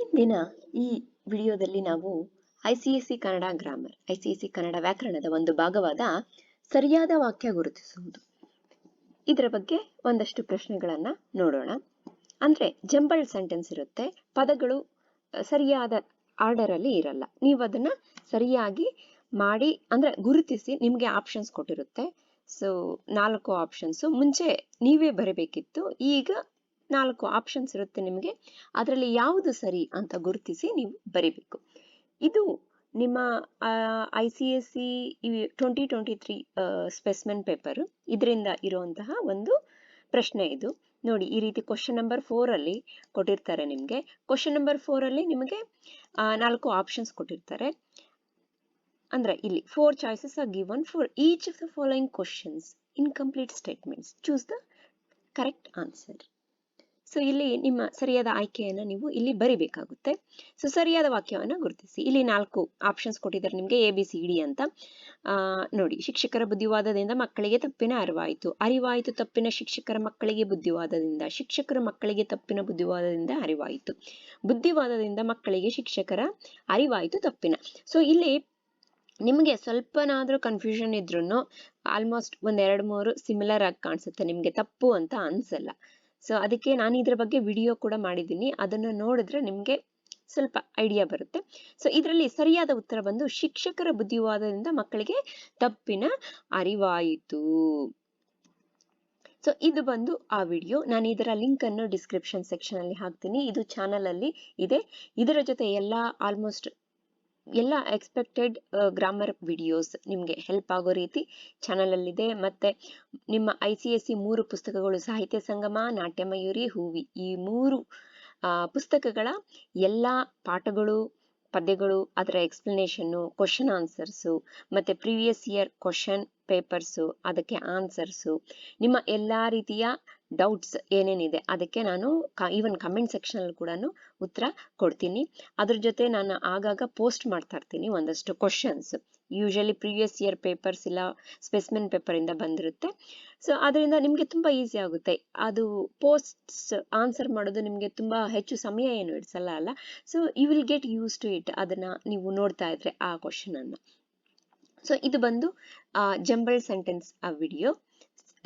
ಇಂದಿನ ಈ ವಿಡಿಯೋದಲ್ಲಿ ನಾವು ICSE Kannada grammar, ICSE Kannada ವ್ಯಾಕರಣದ ಒಂದು ಭಾಗವಾದ ಸರಿಯಾದ ವಾಕ್ಯ ಗುರುತಿಸುವುದು ಇದರ ಬಗ್ಗೆ ಒಂದಷ್ಟು ಪ್ರಶ್ನೆಗಳನ್ನ ನೋಡೋಣ. ಅಂದ್ರೆ ಜಂಬಲ್ಡ್ ಸೆಂಟೆನ್ಸ್ ಇರುತ್ತೆ, ಪದಗಳು ಸರಿಯಾದ ಆರ್ಡರ್ ಅಲ್ಲಿ ಇರಲ್ಲ. ನೀವು ಅದನ್ನ ಸರಿಯಾಗಿ ಮಾಡಿ ಅಂದ್ರೆ ಗುರುತಿಸಿ, ನಿಮ್ಗೆ ಆಪ್ಷನ್ಸ್ ಕೊಟ್ಟಿರುತ್ತೆ. ಸೊ 4 ಆಪ್ಷನ್ಸ್ ಮುಂಚೆ ನೀವೇ ಬರಬೇಕಿತ್ತು, ಈಗ 4 ಆಪ್ಷನ್ಸ್ ಇರುತ್ತೆ ನಿಮಗೆ. ಅದರಲ್ಲಿ ಯಾವುದು ಸರಿ ಅಂತ ಗುರುತಿಸಿ ನೀವು ಬರಿಬೇಕು. ಇದು ನಿಮ್ಮ ICSE 2023 ಸ್ಪೆಸಿಮೆನ್ ಪೇಪರ್, ಇದರಿಂದ ಇರುವಂತಹ ಒಂದು ಪ್ರಶ್ನೆ ಇದು. ನೋಡಿ, ಈ ರೀತಿ ಕ್ವಶನ್ ನಂಬರ್ 4 ಅಲ್ಲಿ ಕೊಟ್ಟಿರ್ತಾರೆ ನಿಮ್ಗೆ. ಕ್ವಶನ್ ನಂಬರ್ 4 ಅಲ್ಲಿ ನಿಮಗೆ 4 ಆಪ್ಷನ್ಸ್ ಕೊಟ್ಟಿರ್ತಾರೆ. ಅಂದ್ರೆ ಇಲ್ಲಿ 4 choices are given for each of the following questions. Incomplete statements. Choose the correct answer. So ಇಲ್ಲಿ ನಿಮ್ಮ ಸರಿಯಾದ ಆಯ್ಕೆಯನ್ನು ನೀವು ಇಲ್ಲಿ ಬರಿಬೇಕಾಗುತ್ತೆ. ಸೊ ಸರಿಯಾದ ವಾಕ್ಯವನ್ನು ಗುರುತಿಸಿ. ಇಲ್ಲಿ 4 ಆಪ್ಷನ್ಸ್ ಕೊಟ್ಟಿದ್ದಾರೆ ನಿಮಗೆ, ABCD ಅಂತ. ನೋಡಿ, ಶಿಕ್ಷಕರ ಬುದ್ಧಿವಾದದಿಂದ ಮಕ್ಕಳಿಗೆ ತಪ್ಪಿನ ಅರಿವಾಯಿತು ತಪ್ಪಿನ ಶಿಕ್ಷಕರ ಮಕ್ಕಳಿಗೆ ಬುದ್ಧಿವಾದದಿಂದ, ಶಿಕ್ಷಕರ ಮಕ್ಕಳಿಗೆ ತಪ್ಪಿನ ಬುದ್ಧಿವಾದದಿಂದ ಅರಿವಾಯಿತು, ಬುದ್ಧಿವಾದದಿಂದ ಮಕ್ಕಳಿಗೆ ಶಿಕ್ಷಕರ ಅರಿವಾಯಿತು ತಪ್ಪಿನ. ಸೊ ಇಲ್ಲಿ ನಿಮಗೆ ಸ್ವಲ್ಪನಾದ್ರೂ ಕನ್ಫ್ಯೂಷನ್ ಇದ್ರೂ ಆಲ್ಮೋಸ್ಟ್ 1-2-3 ಸಿಮಿಲರ್ ಆಗಿ ಕಾಣಿಸುತ್ತೆ, ನಿಮ್ಗೆ ತಪ್ಪು ಅಂತ ಅನ್ಸಲ್ಲ. ಸೊ ಅದಕ್ಕೆ ನಾನು ಇದ್ರ ಬಗ್ಗೆ ವಿಡಿಯೋ ಕೂಡ ಮಾಡಿದ್ದೀನಿ, ಅದನ್ನು ನೋಡಿದ್ರೆ ನಿಮ್ಗೆ ಸ್ವಲ್ಪ ಐಡಿಯಾ ಬರುತ್ತೆ. ಸೊ ಇದರಲ್ಲಿ ಸರಿಯಾದ ಉತ್ತರ ಬಂದು ಶಿಕ್ಷಕರ ಬುದ್ಧಿವಾದದಿಂದ ಮಕ್ಕಳಿಗೆ ತಪ್ಪಿನ ಅರಿವಾಯಿತು. ಸೊ ಇದು ಬಂದು ಆ ವಿಡಿಯೋ. ನಾನು ಇದರ ಲಿಂಕ್ ಅನ್ನು ಡಿಸ್ಕ್ರಿಪ್ಷನ್ ಸೆಕ್ಷನ್ ಅಲ್ಲಿ ಹಾಕ್ತೀನಿ. ಇದು ಚಾನಲ್ ಅಲ್ಲಿ ಇದೆ. ಇದರ ಜೊತೆ ಆಲ್ಮೋಸ್ಟ್ ಎಲ್ಲ ಎಕ್ಸ್ಪೆಕ್ಟೆಡ್ ಗ್ರಾಮರ್ ವಿಡಿಯೋಸ್ ನಿಮಗೆ ಹೆಲ್ಪ್ ಆಗೋ ರೀತಿ ಚಾನಲ್ ಅಲ್ಲಿದೆ. ಮತ್ತೆ ನಿಮ್ಮ ICSE 3 ಪುಸ್ತಕಗಳು, ಸಾಹಿತ್ಯ ಸಂಗಮ, ನಾಟ್ಯ ಮಯೂರಿ, ಹೂವಿ, ಈ 3 ಪುಸ್ತಕಗಳ ಎಲ್ಲ ಪಾಠಗಳು, ಪದ್ಯಗಳು, ಅದರ ಎಕ್ಸ್ಪ್ಲನೇಷನ್ನು, ಕ್ವಶನ್ ಆನ್ಸರ್ಸು, ಮತ್ತೆ ಪ್ರೀವಿಯಸ್ ಇಯರ್ ಕ್ವಶನ್ ಪೇಪರ್ಸು, ಅದಕ್ಕೆ ಆನ್ಸರ್ಸು, ನಿಮ್ಮ ಎಲ್ಲಾ ರೀತಿಯ ಡೌಟ್ಸ್ ಏನೇನಿದೆ ಅದಕ್ಕೆ ನಾನು ಈವನ್ ಕಮೆಂಟ್ ಸೆಕ್ಷನ್ ಅಲ್ಲಿ ಕೂಡ ಉತ್ತರ ಕೊಡ್ತೀನಿ. ಅದ್ರ ಜೊತೆ ನಾನು ಆಗಾಗ ಪೋಸ್ಟ್ ಮಾಡ್ತಾ ಇರ್ತೀನಿ ಒಂದಷ್ಟು questions. Usually previous year papers ಇಲ್ಲ ಸ್ಪೆಸಿಮೆನ್ ಪೇಪರ್ ಇಂದ ಬಂದಿರುತ್ತೆ. ಸೊ ಅದರಿಂದ ನಿಮ್ಗೆ ತುಂಬಾ ಈಸಿ ಆಗುತ್ತೆ. ಅದು ಪೋಸ್ಟ್ಸ್ ಆನ್ಸರ್ ಮಾಡೋದು ನಿಮ್ಗೆ ತುಂಬಾ ಹೆಚ್ಚು ಸಮಯ ಏನು ಇಡ್ಸಲ್ಲ ಅಲ್ಲ. So you will get use to it, ಅದನ್ನ ನೀವು ನೋಡ್ತಾ ಇದ್ರೆ ಆ ಕ್ವಶನ್ ಅನ್ನ. ಸೊ ಇದು ಬಂದು ಜಂಬಲ್ಡ್ ಸೆಂಟೆನ್ಸ್ ಆ ವಿಡಿಯೋ,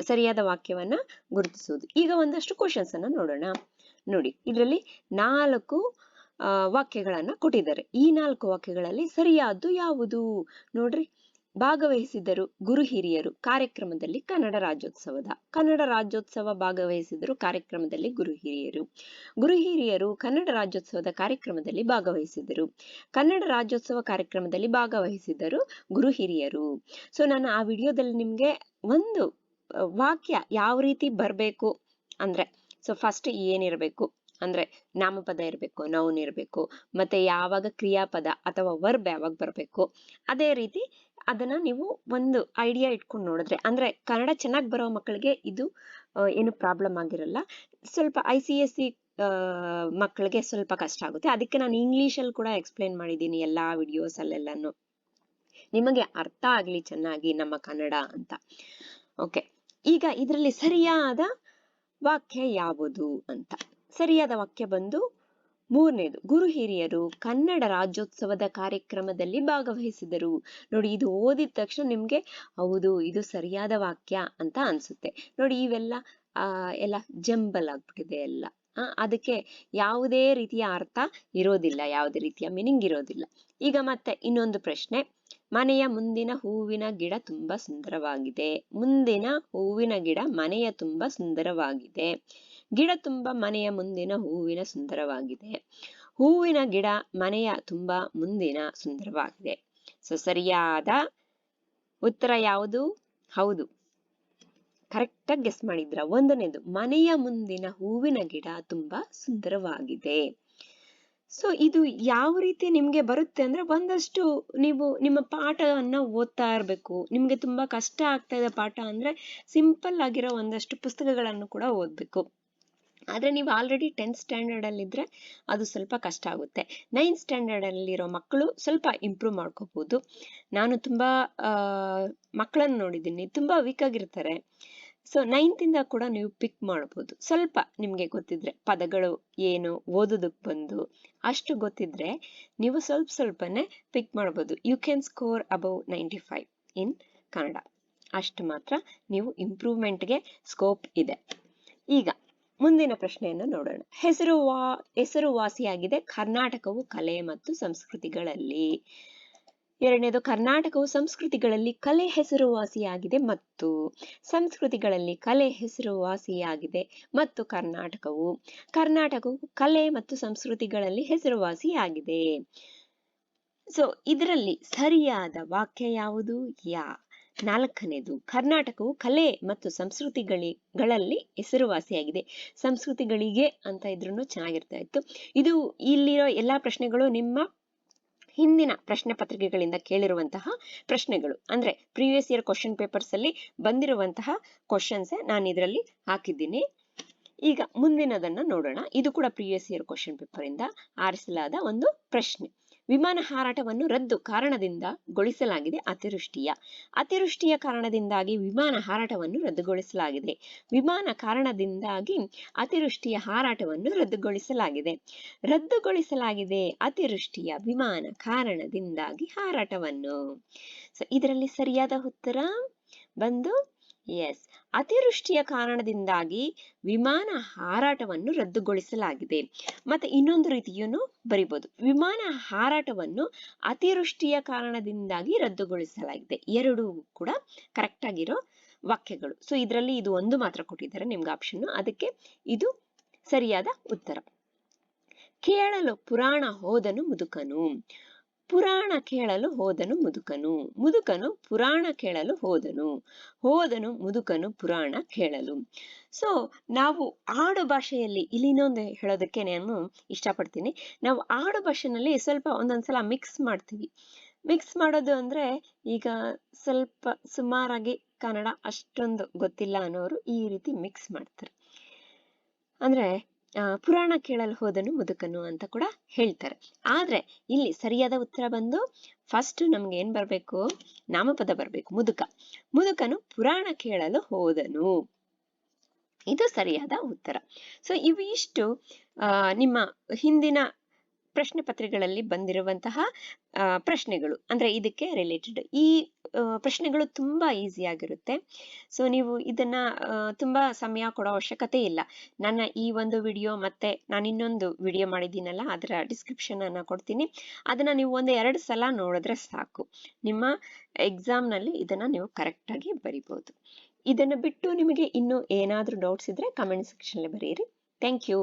ಸರಿಯಾದ ವಾಕ್ಯವನ್ನ ಗುರುತಿಸುವುದು. ಈಗ ಒಂದಷ್ಟು ಕ್ವಶನ್ಸ್ ಅನ್ನ ನೋಡೋಣ. ನೋಡಿ, ಇದರಲ್ಲಿ 4 ವಾಕ್ಯಗಳನ್ನ ಕೊಟ್ಟಿದ್ದಾರೆ. ಈ 4 ವಾಕ್ಯಗಳಲ್ಲಿ ಸರಿಯಾದ್ದು ಯಾವುದು ನೋಡ್ರಿ. ಭಾಗವಹಿಸಿದರು ಗುರು ಹಿರಿಯರು ಕಾರ್ಯಕ್ರಮದಲ್ಲಿ ಕನ್ನಡ ರಾಜ್ಯೋತ್ಸವ ಭಾಗವಹಿಸಿದರು ಕಾರ್ಯಕ್ರಮದಲ್ಲಿ ಗುರು ಹಿರಿಯರು ಕನ್ನಡ ರಾಜ್ಯೋತ್ಸವದ ಕಾರ್ಯಕ್ರಮದಲ್ಲಿ ಭಾಗವಹಿಸಿದರು. ಕನ್ನಡ ರಾಜ್ಯೋತ್ಸವ ಕಾರ್ಯಕ್ರಮದಲ್ಲಿ ಭಾಗವಹಿಸಿದರು ಗುರು ಹಿರಿಯರು. ಸೊ ನಾನು ಆ ವಿಡಿಯೋದಲ್ಲಿ ನಿಮ್ಗೆ ಒಂದು ವಾಕ್ಯ ಯಾವ ರೀತಿ ಬರ್ಬೇಕು ಅಂದ್ರೆ, ಸೊ ಫಸ್ಟ್ ಏನಿರ್ಬೇಕು ಅಂದ್ರೆ ನಾಮಪದ ಇರಬೇಕು, ನೌನ್ ಇರಬೇಕು, ಮತ್ತೆ ಯಾವಾಗ ಕ್ರಿಯಾಪದ ಅಥವಾ ವರ್ಬ್ ಯಾವಾಗ ಬರಬೇಕು, ಅದೇ ರೀತಿ ಅದನ್ನ ನೀವು ಒಂದು ಐಡಿಯಾ ಇಟ್ಕೊಂಡು ನೋಡಿದ್ರೆ, ಅಂದ್ರೆ ಕನ್ನಡ ಚೆನ್ನಾಗಿ ಬರೋ ಮಕ್ಕಳಿಗೆ ಇದು ಏನು ಪ್ರಾಬ್ಲಮ್ ಆಗಿರಲ್ಲ. ಸ್ವಲ್ಪ ICSE ಮಕ್ಕಳಿಗೆ ಸ್ವಲ್ಪ ಕಷ್ಟ ಆಗುತ್ತೆ. ಅದಕ್ಕೆ ನಾನು ಇಂಗ್ಲಿಷ್ ಅಲ್ಲಿ ಕೂಡ ಎಕ್ಸ್ಪ್ಲೇನ್ ಮಾಡಿದ್ದೀನಿ ಎಲ್ಲಾ ವಿಡಿಯೋಸ್ ಅಲ್ಲೆಲ್ಲಾನು, ನಿಮಗೆ ಅರ್ಥ ಆಗ್ಲಿ ಚೆನ್ನಾಗಿ ನಮ್ಮ ಕನ್ನಡ ಅಂತ. ಓಕೆ, ಈಗ ಇದರಲ್ಲಿ ಸರಿಯಾದ ವಾಕ್ಯ ಯಾವುದು ಅಂತ. ಸರಿಯಾದ ವಾಕ್ಯ ಬಂದು 3ನೇದು, ಗುರು ಹಿರಿಯರು ಕನ್ನಡ ರಾಜ್ಯೋತ್ಸವದ ಕಾರ್ಯಕ್ರಮದಲ್ಲಿ ಭಾಗವಹಿಸಿದರು. ನೋಡಿ, ಇದು ಓದಿದ ತಕ್ಷಣ ನಿಮ್ಗೆ ಹೌದು ಇದು ಸರಿಯಾದ ವಾಕ್ಯ ಅಂತ ಅನ್ಸುತ್ತೆ. ನೋಡಿ, ಇವೆಲ್ಲ ಎಲ್ಲ ಜಂಬಲ್ ಆಗ್ಬಿಟ್ಟಿದೆ ಎಲ್ಲ. ಅದಕ್ಕೆ ಯಾವುದೇ ರೀತಿಯ ಅರ್ಥ ಇರೋದಿಲ್ಲ, ಯಾವುದೇ ರೀತಿಯ ಮೀನಿಂಗ್ ಇರೋದಿಲ್ಲ. ಈಗ ಮತ್ತೆ ಇನ್ನೊಂದು ಪ್ರಶ್ನೆ. ಮನೆಯ ಮುಂದಿನ ಹೂವಿನ ಗಿಡ ತುಂಬಾ ಸುಂದರವಾಗಿದೆ. ಮುಂದಿನ ಹೂವಿನ ಗಿಡ ಮನೆಯ ತುಂಬಾ ಸುಂದರವಾಗಿದೆ. ಗಿಡ ತುಂಬಾ ಮನೆಯ ಮುಂದಿನ ಹೂವಿನ ಸುಂದರವಾಗಿದೆ. ಹೂವಿನ ಗಿಡ ಮನೆಯ ತುಂಬಾ ಮುಂದಿನ ಸುಂದರವಾಗಿದೆ. ಸೊ ಸರಿಯಾದ ಉತ್ತರ ಯಾವುದು? ಹೌದು, ಕರೆಕ್ಟ್ ಆಗಿ ಗೆಸ್ ಮಾಡಿದ್ರ. 1ನೇದು, ಮನೆಯ ಮುಂದಿನ ಹೂವಿನ ಗಿಡ ತುಂಬಾ ಸುಂದರವಾಗಿದೆ. ಸೊ ಇದು ಯಾವ ರೀತಿ ನಿಮ್ಗೆ ಬರುತ್ತೆ ಅಂದ್ರೆ, ಒಂದಷ್ಟು ನೀವು ನಿಮ್ಮ ಪಾಠವನ್ನ ಓದ್ತಾ ಇರ್ಬೇಕು. ನಿಮ್ಗೆ ತುಂಬಾ ಕಷ್ಟ ಆಗ್ತಾ ಇದೆ ಪಾಠ ಅಂದ್ರೆ ಸಿಂಪಲ್ ಆಗಿರೋ ಒಂದಷ್ಟು ಪುಸ್ತಕಗಳನ್ನು ಕೂಡ ಓದ್ಬೇಕು. ಆದ್ರೆ ನೀವು ಆಲ್ರೆಡಿ 10th ಸ್ಟ್ಯಾಂಡರ್ಡ್ ಅಲ್ಲಿ ಇದ್ರೆ ಅದು ಸ್ವಲ್ಪ ಕಷ್ಟ ಆಗುತ್ತೆ. 9th ಸ್ಟ್ಯಾಂಡರ್ಡ್ ಅಲ್ಲಿರೋ ಮಕ್ಕಳು ಸ್ವಲ್ಪ ಇಂಪ್ರೂವ್ ಮಾಡ್ಕೋಬಹುದು. ನಾನು ತುಂಬಾ ಮಕ್ಕಳನ್ನು ನೋಡಿದ್ದೀನಿ, ತುಂಬಾ ವೀಕ್ ಆಗಿರ್ತಾರೆ. ಸೊ 9th ಇಂದ ಕೂಡ ನೀವು ಪಿಕ್ ಮಾಡಬಹುದು. ಸ್ವಲ್ಪ ನಿಮ್ಗೆ ಗೊತ್ತಿದ್ರೆ ಪದಗಳು ಏನು ಓದೋದಕ್ಕೆ ಬಂದು ಅಷ್ಟು ಗೊತ್ತಿದ್ರೆ ನೀವು ಸ್ವಲ್ಪನೇ ಪಿಕ್ ಮಾಡಬಹುದು. ಯು ಕ್ಯಾನ್ ಸ್ಕೋರ್ ಅಬೌವ್ 95 ಇನ್ ಕನ್ನಡ. ಅಷ್ಟು ಮಾತ್ರ ನೀವು ಇಂಪ್ರೂವ್ಮೆಂಟ್ಗೆ ಸ್ಕೋಪ್ ಇದೆ. ಈಗ ಮುಂದಿನ ಪ್ರಶ್ನೆಯನ್ನು ನೋಡೋಣ. ಹೆಸರುವಾಸಿಯಾಗಿದೆ ಕರ್ನಾಟಕವು ಕಲೆ ಮತ್ತು ಸಂಸ್ಕೃತಿಗಳಲ್ಲಿ. ಎರಡನೇದು, ಕರ್ನಾಟಕವು ಸಂಸ್ಕೃತಿಗಳಲ್ಲಿ ಕಲೆ ಹೆಸರುವಾಸಿಯಾಗಿದೆ ಮತ್ತು ಸಂಸ್ಕೃತಿಗಳಲ್ಲಿ ಕಲೆ ಹೆಸರುವಾಸಿಯಾಗಿದೆ ಮತ್ತು ಕರ್ನಾಟಕವು ಕಲೆ ಮತ್ತು ಸಂಸ್ಕೃತಿಗಳಲ್ಲಿ ಹೆಸರುವಾಸಿಯಾಗಿದೆ. ಸೊ ಇದರಲ್ಲಿ ಸರಿಯಾದ ವಾಕ್ಯ ಯಾವುದು? ನಾಲ್ಕನೇದು, ಕರ್ನಾಟಕವು ಕಲೆ ಮತ್ತು ಸಂಸ್ಕೃತಿಗಳಲ್ಲಿ ಹೆಸರುವಾಸಿಯಾಗಿದೆ. ಸಂಸ್ಕೃತಿಗಳಿಗೆ ಅಂತ ಇದ್ರೂ ಚೆನ್ನಾಗಿರ್ತಾ ಇತ್ತು. ಇದು ಇಲ್ಲಿರೋ ಎಲ್ಲಾ ಪ್ರಶ್ನೆಗಳು ನಿಮ್ಮ ಹಿಂದಿನ ಪ್ರಶ್ನೆ ಪತ್ರಿಕೆಗಳಿಂದ ಕೇಳಿರುವಂತಹ ಪ್ರಶ್ನೆಗಳು, ಅಂದ್ರೆ ಪ್ರೀವಿಯಸ್ ಇಯರ್ ಕ್ವಶನ್ ಪೇಪರ್ಸ್ ಅಲ್ಲಿ ಬಂದಿರುವಂತಹ ಕ್ವಶನ್ಸ್ ನಾನು ಇದರಲ್ಲಿ ಹಾಕಿದ್ದೀನಿ. ಈಗ ಮುಂದಿನದನ್ನ ನೋಡೋಣ. ಇದು ಕೂಡ ಪ್ರೀವಿಯಸ್ ಇಯರ್ ಕ್ವಶನ್ ಪೇಪರ್ ಇಂದ ಆರಿಸಲಾದ ಒಂದು ಪ್ರಶ್ನೆ. ವಿಮಾನ ಹಾರಾಟವನ್ನು ರದ್ದು ಕಾರಣದಿಂದ ಗೊಳಿಸಲಾಗಿದೆ ಅತಿವೃಷ್ಟಿಯ ಕಾರಣದಿಂದಾಗಿ ವಿಮಾನ ಹಾರಾಟವನ್ನು ರದ್ದುಗೊಳಿಸಲಾಗಿದೆ. ವಿಮಾನ ಕಾರಣದಿಂದಾಗಿ ಅತಿವೃಷ್ಟಿಯ ಹಾರಾಟವನ್ನು ರದ್ದುಗೊಳಿಸಲಾಗಿದೆ ಅತಿವೃಷ್ಟಿಯ ವಿಮಾನ ಕಾರಣದಿಂದಾಗಿ ಹಾರಾಟವನ್ನು. ಸೊ ಇದರಲ್ಲಿ ಸರಿಯಾದ ಉತ್ತರ ಬಂದು ಎಸ್, ಅತಿವೃಷ್ಟಿಯ ಕಾರಣದಿಂದಾಗಿ ವಿಮಾನ ಹಾರಾಟವನ್ನು ರದ್ದುಗೊಳಿಸಲಾಗಿದೆ. ಮತ್ತೆ ಇನ್ನೊಂದು ರೀತಿಯನ್ನು ಬರಿಬಹುದು, ವಿಮಾನ ಹಾರಾಟವನ್ನು ಅತಿವೃಷ್ಟಿಯ ಕಾರಣದಿಂದಾಗಿ ರದ್ದುಗೊಳಿಸಲಾಗಿದೆ. ಎರಡೂ ಕೂಡ ಕರೆಕ್ಟ್ ಆಗಿರೋ ವಾಕ್ಯಗಳು. ಸೊ ಇದರಲ್ಲಿ ಇದು ಒಂದು ಮಾತ್ರ ಕೊಟ್ಟಿದ್ದಾರೆ ನಿಮ್ಗೆ ಆಪ್ಷನ್, ಅದಕ್ಕೆ ಇದು ಸರಿಯಾದ ಉತ್ತರ. ಕೇಳಲು ಪುರಾಣ ಹೋದನು ಮುದುಕನು. ಪುರಾಣ ಕೇಳಲು ಹೋದನು ಮುದುಕನು ಪುರಾಣ ಕೇಳಲು ಹೋದನು ಮುದುಕನು ಪುರಾಣ ಕೇಳಲು. ಸೊ ನಾವು ಆಡು ಭಾಷೆಯಲ್ಲಿ ಇಲ್ಲಿ ಇನ್ನೊಂದು ಹೇಳೋದಕ್ಕೆ ನಾನು ಇಷ್ಟಪಡ್ತೀನಿ. ನಾವು ಆಡು ಭಾಷೆನಲ್ಲಿ ಸ್ವಲ್ಪ ಒಂದೊಂದ್ಸಲ ಮಿಕ್ಸ್ ಮಾಡ್ತೀವಿ. ಮಿಕ್ಸ್ ಮಾಡೋದು ಅಂದ್ರೆ, ಈಗ ಸ್ವಲ್ಪ ಸುಮಾರಾಗಿ ಕನ್ನಡ ಅಷ್ಟೊಂದು ಗೊತ್ತಿಲ್ಲ ಅನ್ನೋರು ಈ ರೀತಿ ಮಿಕ್ಸ್ ಮಾಡ್ತಾರೆ. ಅಂದ್ರೆ ಪುರಾಣ ಕೇಳಲು ಹೋದನು ಮುದುಕನು ಅಂತ ಕೂಡ ಹೇಳ್ತಾರೆ. ಆದ್ರೆ ಇಲ್ಲಿ ಸರಿಯಾದ ಉತ್ತರ ಬಂದು ಫಸ್ಟ್ ನಮ್ಗೆ ಏನ್ ಬರ್ಬೇಕು? ನಾಮಪದ ಬರ್ಬೇಕು, ಮುದುಕನು ಪುರಾಣ ಕೇಳಲು ಹೋದನು. ಇದು ಸರಿಯಾದ ಉತ್ತರ. ಸೊ ಇವಿಷ್ಟು ನಿಮ್ಮ ಹಿಂದಿನ ಪ್ರಶ್ನೆ ಪತ್ರಿಕೆಗಳಲ್ಲಿ ಬಂದಿರುವಂತಹ ಪ್ರಶ್ನೆಗಳು, ಅಂದ್ರೆ ಇದಕ್ಕೆ ರಿಲೇಟೆಡ್. ಈ ಪ್ರಶ್ನೆಗಳು ತುಂಬಾ ಈಸಿ ಆಗಿರುತ್ತೆ. ಸೊ ನೀವು ಇದನ್ನ ತುಂಬಾ ಸಮಯ ಕೊಡೋ ಅವಶ್ಯಕತೆ ಇಲ್ಲ. ನನ್ನ ಈ ಒಂದು ವಿಡಿಯೋ ಮತ್ತೆ ನಾನು ಇನ್ನೊಂದು ವಿಡಿಯೋ ಮಾಡಿದ್ದೀನಲ್ಲ, ಅದರ ಡಿಸ್ಕ್ರಿಪ್ಷನ್ ಅನ್ನ ಕೊಡ್ತೀನಿ. ಅದನ್ನ ನೀವು 1-2 ಸಲ ನೋಡಿದ್ರೆ ಸಾಕು, ನಿಮ್ಮ ಎಕ್ಸಾಮ್ ನಲ್ಲಿ ಇದನ್ನ ನೀವು ಕರೆಕ್ಟ್ ಆಗಿ ಬರಿಬಹುದು. ಇದನ್ನ ಬಿಟ್ಟು ನಿಮಗೆ ಇನ್ನೂ ಏನಾದ್ರೂ ಡೌಟ್ಸ್ ಇದ್ರೆ ಕಮೆಂಟ್ ಸೆಕ್ಷನ್ ಅಲ್ಲಿ ಬರೆಯಿರಿ. Thank you.